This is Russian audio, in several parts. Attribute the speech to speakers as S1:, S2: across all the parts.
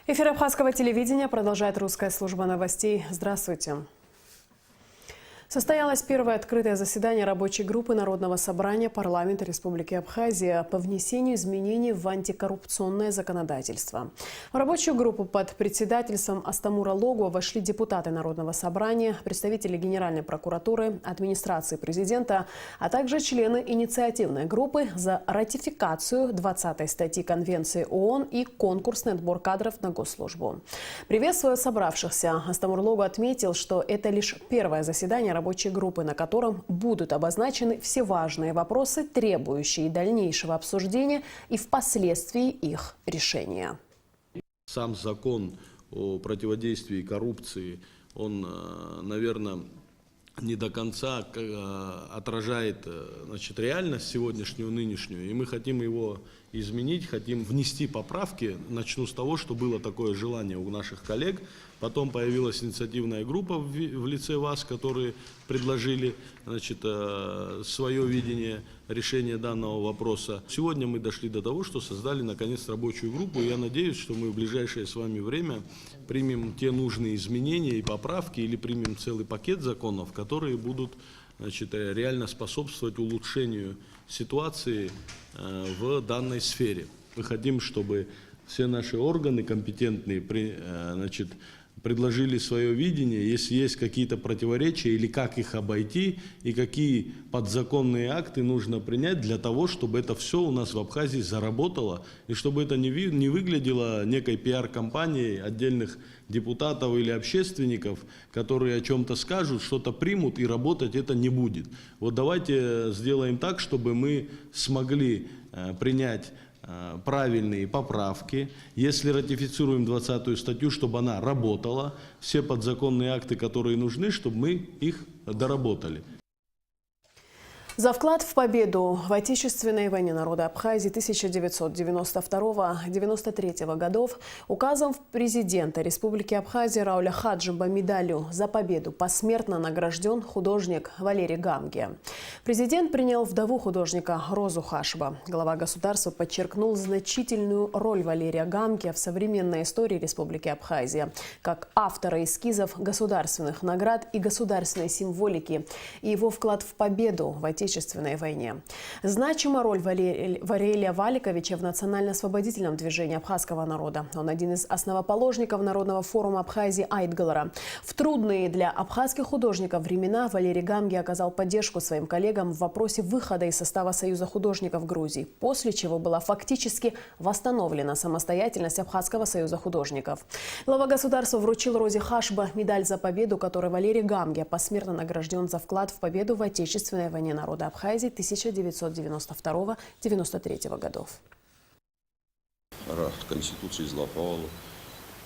S1: Эфир Абхазского телевидения продолжает русская служба новостей. Здравствуйте. Состоялось первое открытое заседание рабочей группы Народного собрания парламента Республики Абхазия по внесению изменений в антикоррупционное законодательство. В рабочую группу под председательством Астамура Логу вошли депутаты Народного собрания, представители Генеральной прокуратуры, администрации президента, а также члены инициативной группы за ратификацию 20-й статьи Конвенции ООН и конкурсный отбор кадров на госслужбу. Приветствуя собравшихся, Астамур Логу отметил, что это лишь первое заседание рабочей группы, на котором будут обозначены все важные вопросы, требующие дальнейшего обсуждения и впоследствии их решения.
S2: Сам закон о противодействии коррупции, он, наверное, не до конца отражает, реальность сегодняшнюю, нынешнюю, и мы хотим его изменить, хотим внести поправки. Начну с того, что было такое желание у наших коллег, потом появилась инициативная группа в лице вас, которые предложили, свое видение решения данного вопроса. Сегодня мы дошли до того, что создали наконец рабочую группу, и я надеюсь, что мы в ближайшее с вами время примем те нужные изменения и поправки, или примем целый пакет законов, которые будут реально способствовать улучшению ситуации в данной сфере. Мы хотим, чтобы все наши органы компетентные предложили свое видение, если есть какие-то противоречия, или как их обойти, и какие подзаконные акты нужно принять для того, чтобы это все у нас в Абхазии заработало, и чтобы это не выглядело некой пиар-компанией отдельных депутатов или общественников, которые о чем-то скажут, что-то примут, и работать это не будет. Вот давайте сделаем так, чтобы мы смогли принять правильные поправки, если ратифицируем 20-ю статью, чтобы она работала, все подзаконные акты, которые нужны, чтобы мы их доработали.
S1: За вклад в победу в Отечественной войне народа Абхазии 1992-1993 годов указом президента Республики Абхазия Рауля Хаджиба медалью за победу посмертно награжден художник Валерий Гамгия. Президент принял вдову художника Розу Хашба. Глава государства подчеркнул значительную роль Валерия Гамгия в современной истории Республики Абхазия как автора эскизов государственных наград и государственной символики и его вклад в победу в Отечественной войне. Значима роль Валерия Валиковича в национально-освободительном движении абхазского народа. Он один из основоположников Народного форума Абхазии Айтгалара. В трудные для абхазских художников времена Валерий Гамгия оказал поддержку своим коллегам в вопросе выхода из состава Союза художников Грузии, после чего была фактически восстановлена самостоятельность Абхазского союза художников. Глава государства вручил Розе Хашба медаль за победу, которой Валерий Гамгия посмертно награжден за вклад в победу в Отечественной войне народа Абхазии 1992-1993 годов.
S3: Конституции злопала,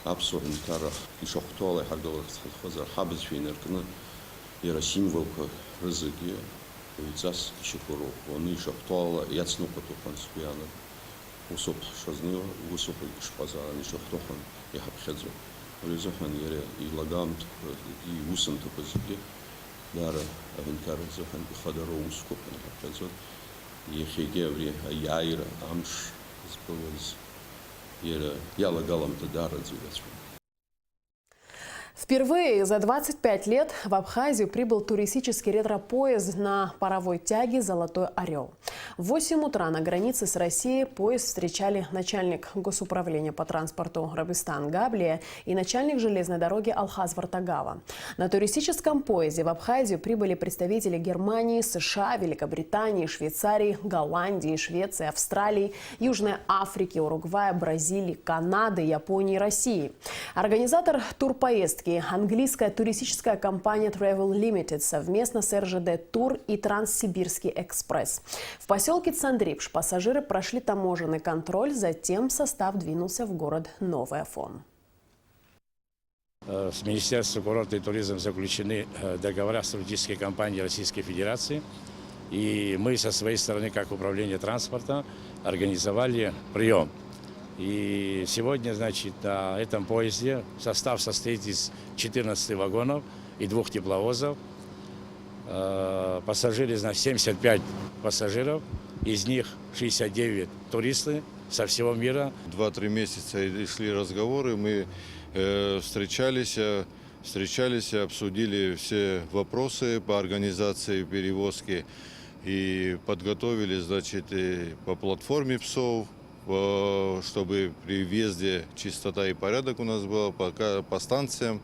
S3: абсурдно тарах, и шахтуалы хардовых хазар, хабыз финеркны, и символка рызыги, и цас чекуру, он и шахтуала, и отснука туханскуяна, усоп шазнил, усоп шпаза, и шахтухан, и хабхедзу, резухан ере, и лагамт, и усам тупозги. Дара авентар зохан бихадару ускопен хапезот ехегеври яира амш сбылыз ера яла галам-то дара дзюгацу.
S1: Впервые за 25 лет в Абхазию прибыл туристический ретро-поезд на паровой тяге «Золотой орел». В 8 утра на границе с Россией поезд встречали начальник госуправления по транспорту Рабистан Габлия и начальник железной дороги Алхаз Вартагава. На туристическом поезде в Абхазию прибыли представители Германии, США, Великобритании, Швейцарии, Голландии, Швеции, Австралии, Южной Африки, Уругвая, Бразилии, Канады, Японии и России. Организатор турпоездки английская туристическая компания Travel Limited совместно с РЖД Тур и Транссибирский экспресс. В поселке Цандрипш пассажиры прошли таможенный контроль, затем состав двинулся в город Новый Афон.
S4: С Министерством курорта и туризма заключены договора с туристической компанией Российской Федерации. И мы со своей стороны, как управление транспорта, организовали прием. И сегодня, на этом поезде состав состоит из 14 вагонов и 2 тепловозов. Пассажиры, 75 пассажиров, из них 69 туристы, со всего мира.
S5: 2-3 месяца и шли разговоры, мы встречались, обсудили все вопросы по организации перевозки и подготовили, значит, по платформе ПСОВ, чтобы при въезде чистота и порядок у нас была, по станциям,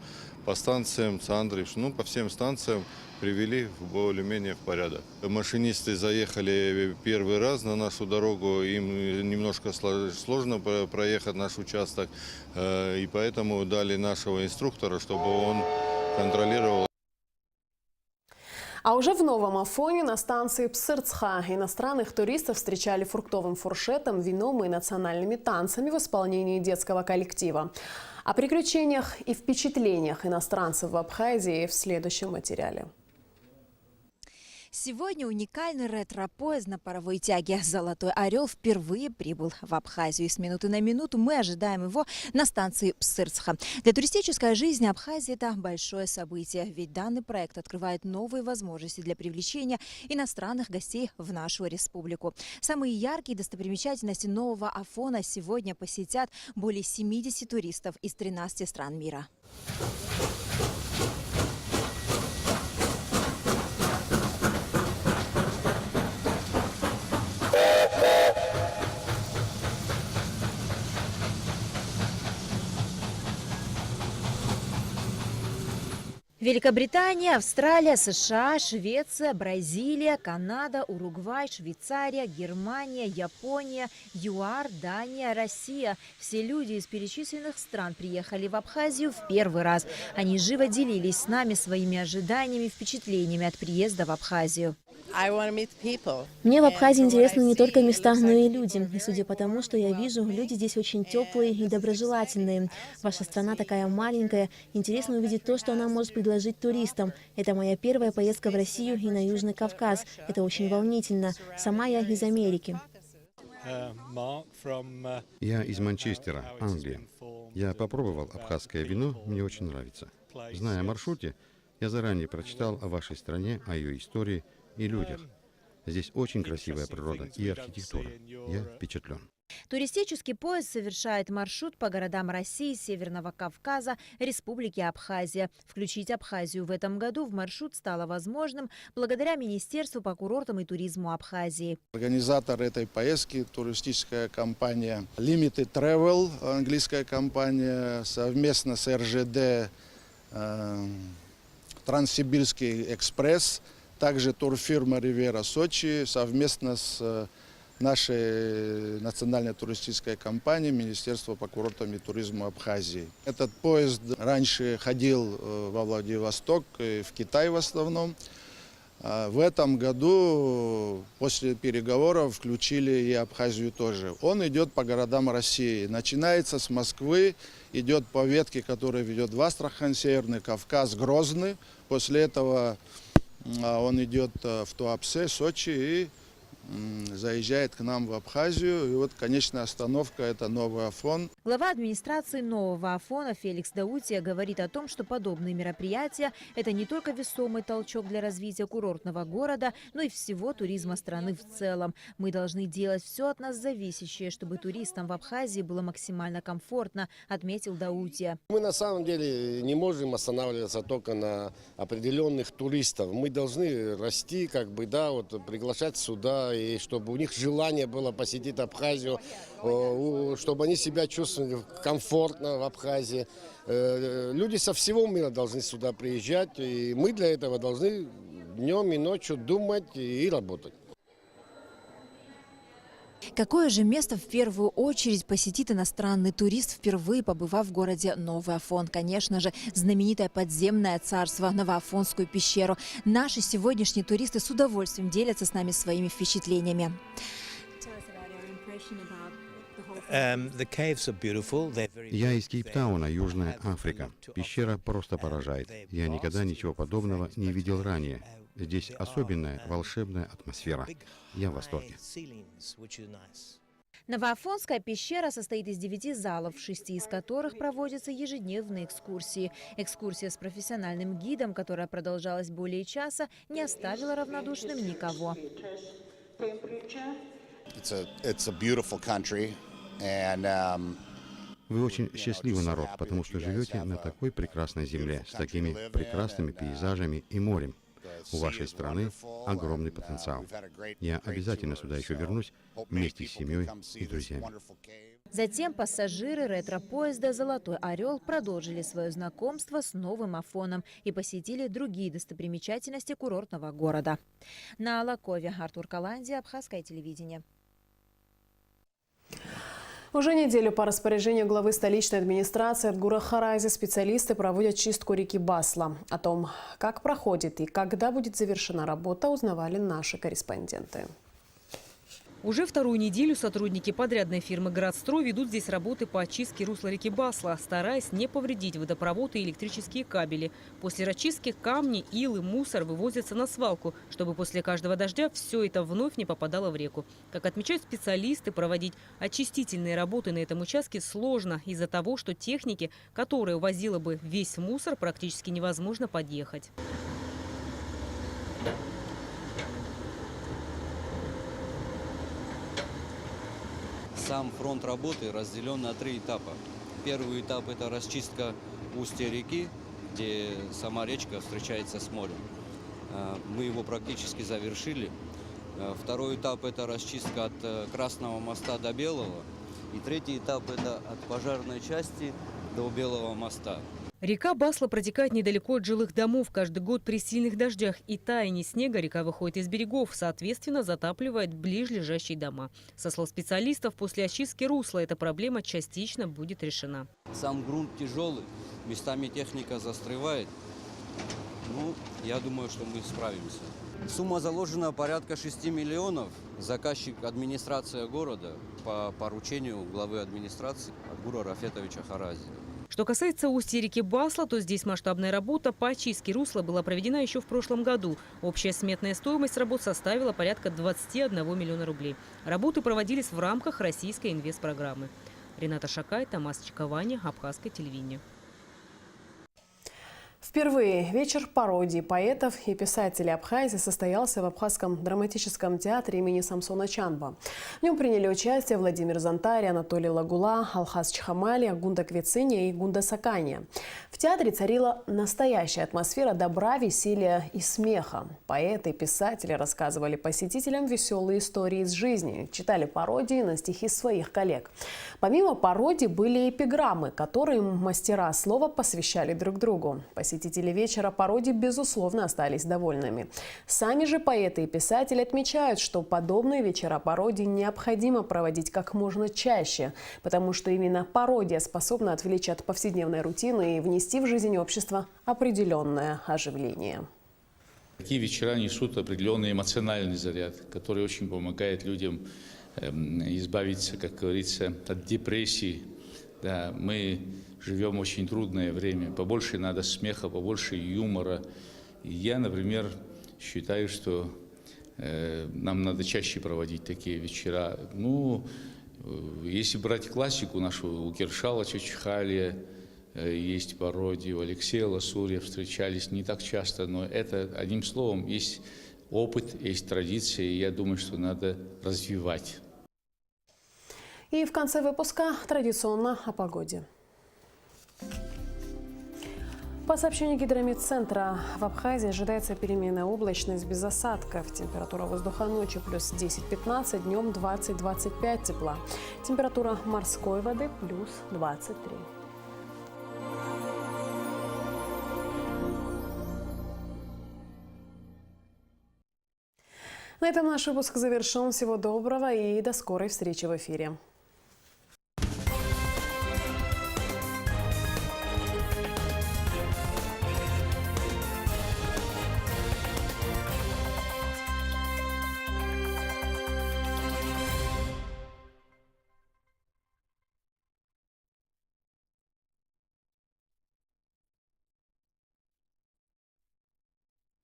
S5: Цандры, по всем станциям привели более-менее в порядок. Машинисты заехали первый раз на нашу дорогу, им немножко сложно проехать наш участок, и поэтому дали нашего инструктора, чтобы он контролировал.
S1: А уже в Новом Афоне на станции Псырцха иностранных туристов встречали фруктовым фуршетом, вином и национальными танцами в исполнении детского коллектива. О приключениях и впечатлениях иностранцев в Абхазии в следующем материале.
S6: Сегодня уникальный ретро-поезд на паровой тяге «Золотой орел» впервые прибыл в Абхазию. И с минуты на минуту мы ожидаем его на станции Псырцха. Для туристической жизни Абхазии это большое событие, ведь данный проект открывает новые возможности для привлечения иностранных гостей в нашу республику. Самые яркие достопримечательности Нового Афона сегодня посетят более 70 туристов из 13 стран мира. Великобритания, Австралия, США, Швеция, Бразилия, Канада, Уругвай, Швейцария, Германия, Япония, ЮАР, Дания, Россия. Все люди из перечисленных стран приехали в Абхазию в первый раз. Они живо делились с нами своими ожиданиями и впечатлениями от приезда в Абхазию.
S7: Мне в Абхазии интересны не только места, но и люди. И судя по тому, что я вижу, люди здесь очень теплые и доброжелательные. Ваша страна такая маленькая. Интересно увидеть то, что она может предложить туристам. Это моя первая поездка в Россию и на Южный Кавказ. Это очень волнительно. Сама я из Америки.
S8: Я из Манчестера, Англия. Я попробовал абхазское вино, мне очень нравится. Зная о маршруте, я заранее прочитал о вашей стране, о ее истории и людях. Здесь очень красивая природа и архитектура. Я впечатлен.
S6: Туристический поезд совершает маршрут по городам России, Северного Кавказа, Республики Абхазия. Включить Абхазию в этом году в маршрут стало возможным благодаря Министерству по курортам и туризму Абхазии.
S9: Организатор этой поездки – туристическая компания Limited Travel, английская компания, совместно с РЖД Транссибирский экспресс, также турфирма «Ривьера Сочи» совместно с нашей национальной туристической компанией Министерства по курортам и туризму Абхазии. Этот поезд раньше ходил во Владивосток и в Китай в основном. В этом году после переговоров включили и Абхазию тоже. Он идет по городам России. Начинается с Москвы, идет по ветке, которая ведет в Астрахань, Северный Кавказ, Грозный. После этого он идет в Туапсе, Сочи и заезжает к нам в Абхазию. И вот конечная остановка – это Новый Афон.
S6: Глава администрации Нового Афона Феликс Даутия говорит о том, что подобные мероприятия – это не только весомый толчок для развития курортного города, но и всего туризма страны в целом. Мы должны делать все от нас зависящее, чтобы туристам в Абхазии было максимально комфортно, отметил Даутия.
S10: Мы на самом деле не можем останавливаться только на определенных туристов. Мы должны расти, приглашать сюда, и чтобы у них желание было посетить Абхазию, чтобы они себя чувствовали комфортно в Абхазии. Люди со всего мира должны сюда приезжать, и мы для этого должны днем и ночью думать и работать.
S6: Какое же место в первую очередь посетит иностранный турист, впервые побывав в городе Новый Афон? Конечно же, знаменитое подземное царство, Новоафонскую пещеру. Наши сегодняшние туристы с удовольствием делятся с нами своими впечатлениями.
S8: Я из Кейптауна, Южная Африка. Пещера просто поражает. Я никогда ничего подобного не видел ранее. Здесь особенная волшебная атмосфера. Я в восторге.
S6: Новоафонская пещера состоит из 9 залов, в 6 из которых проводятся ежедневные экскурсии. Экскурсия с профессиональным гидом, которая продолжалась более часа, не оставила равнодушным никого.
S8: Вы очень счастливый народ, потому что живете на такой прекрасной земле, с такими прекрасными пейзажами и морем. У вашей страны огромный потенциал. Я обязательно сюда еще вернусь вместе с семьей и друзьями.
S6: Затем пассажиры ретро-поезда «Золотой орел» продолжили свое знакомство с новым Афоном и посетили другие достопримечательности курортного города. На Алакове Артур Каланди, Абхазское телевидение.
S1: Уже неделю по распоряжению главы столичной администрации Адгура Харази специалисты проводят чистку реки Басла. О том, как проходит и когда будет завершена работа, узнавали наши корреспонденты.
S11: Уже вторую неделю сотрудники подрядной фирмы «Градстрой» ведут здесь работы по очистке русла реки Басла, стараясь не повредить водопровод и электрические кабели. После расчистки камни, ил и мусор вывозятся на свалку, чтобы после каждого дождя все это вновь не попадало в реку. Как отмечают специалисты, проводить очистительные работы на этом участке сложно из-за того, что технике, которая увозила бы весь мусор, практически невозможно подъехать.
S12: Сам фронт работы разделен на 3 этапа. Первый этап – это расчистка устья реки, где сама речка встречается с морем. Мы его практически завершили. Второй этап – это расчистка от Красного моста до Белого. И третий этап – это от пожарной части до Белого моста.
S11: Река Басла протекает недалеко от жилых домов. Каждый год при сильных дождях и таянии снега река выходит из берегов, соответственно, затапливает ближайшие дома. Со слов специалистов, после очистки русла эта проблема частично будет решена.
S12: Сам грунт тяжелый, местами техника застревает. Я думаю, что мы справимся. Сумма заложена порядка 6 миллионов. Заказчик – администрация города по поручению главы администрации Адгура Рафетовича Харази.
S11: Что касается устья реки Басла, то здесь масштабная работа по очистке русла была проведена еще в прошлом году. Общая сметная стоимость работ составила порядка 21 миллиона рублей. Работы проводились в рамках российской инвестпрограммы. Рената Шакай, Томас Чиковани, Абхазское телевидение.
S1: Впервые вечер пародий поэтов и писателей Абхазии состоялся в Абхазском драматическом театре имени Самсона Чанба. В нем приняли участие Владимир Зонтарь, Анатолий Лагула, Алхаз Чхамали, Гунда Квициния и Гунда Сакания. В театре царила настоящая атмосфера добра, веселья и смеха. Поэты и писатели рассказывали посетителям веселые истории из жизни, читали пародии на стихи своих коллег. Помимо пародий были эпиграммы, которые мастера слова посвящали друг другу. Посетители вечера пародий, безусловно, остались довольными. Сами же поэты и писатели отмечают, что подобные вечера пародий необходимо проводить как можно чаще, потому что именно пародия способна отвлечь от повседневной рутины и внести в жизнь общества определенное оживление.
S13: Такие вечера несут определенный эмоциональный заряд, который очень помогает людям избавиться, как говорится, от депрессии. Да, мы живем очень трудное время, побольше надо смеха, побольше юмора. И я, например, считаю, что нам надо чаще проводить такие вечера. Если брать классику нашу, у Киршала Чачхалия есть пародии, у Алексея Ласурия встречались не так часто, но это, одним словом, есть опыт, есть традиция, и я думаю, что надо развивать.
S1: И в конце выпуска традиционно о погоде. По сообщению Гидрометцентра, в Абхазии ожидается переменная облачность без осадков. Температура воздуха ночью плюс 10-15, днем 20-25 тепла. Температура морской воды плюс 23. На этом наш выпуск завершен. Всего доброго и до скорой встречи в эфире.